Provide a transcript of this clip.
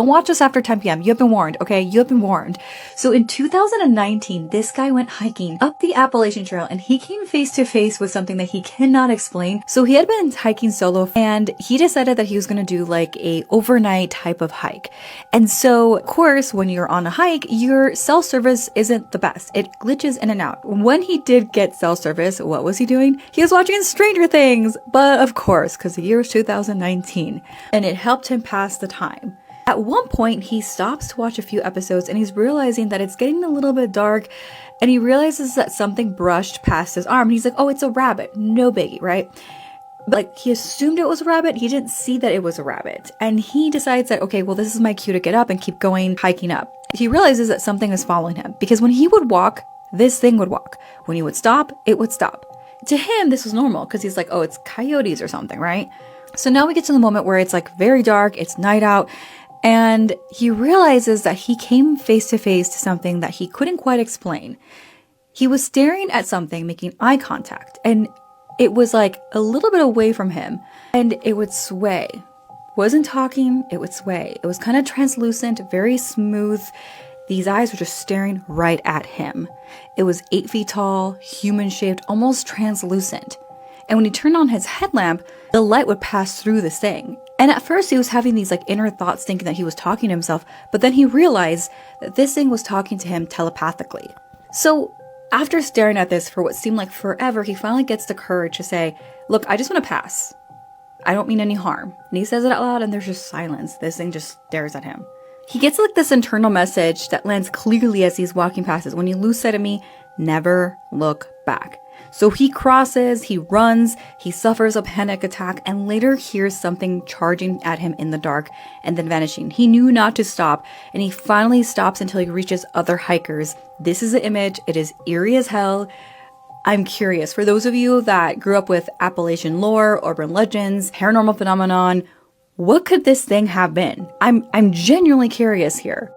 Watch this after 10 p.m. You have been warned, okay? You have been warned. So in 2019, this guy went hiking up the Appalachian Trail and he came face to face with something that he cannot explain. So he had been hiking solo and he decided that he was going to do like a overnight type of hike. And so, of course, when you're on a hike, your cell service isn't the best. It glitches in and out. When he did get cell service, what was he doing? He was watching Stranger Things. But of course, because the year was 2019 and it helped him pass the time. At one point, he stops to watch a few episodes and he's realizing that it's getting a little bit dark and he realizes that something brushed past his arm. And he's like, oh, it's a rabbit. No biggie, right? But like he assumed it was a rabbit. He didn't see that it was a rabbit. And he decides that, okay, well, this is my cue to get up and keep going hiking up. He realizes that something is following him because when he would walk, this thing would walk. When he would stop, it would stop. To him, this was normal because he's like, oh, it's coyotes or something, right? So now we get to the moment where it's like very dark. It's night out. And he realizes that he came face to face to something that he couldn't quite explain. He was staring at something, making eye contact, and it was like a little bit away from him, and it would sway. Wasn't talking, it would sway. It was kind of translucent, very smooth. These eyes were just staring right at him. It was 8 feet tall, human-shaped, almost translucent. And when he turned on his headlamp, the light would pass through this thing. And at first he was having these like inner thoughts thinking that he was talking to himself, but then he realized that this thing was talking to him telepathically. So after staring at this for what seemed like forever, he finally gets the courage to say, look, I just want to pass. I don't mean any harm. And he says it out loud and there's just silence. This thing just stares at him. He gets like this internal message that lands clearly as he's walking past us. When you lose sight of me, never look back. So he crosses, he runs, he suffers a panic attack, and later hears something charging at him in the dark and then vanishing. He knew not to stop, and he finally stops until he reaches other hikers. This is the image. It is eerie as hell. I'm curious, for those of you that grew up with Appalachian lore, urban legends, paranormal phenomenon, what could this thing have been? I'm genuinely curious here.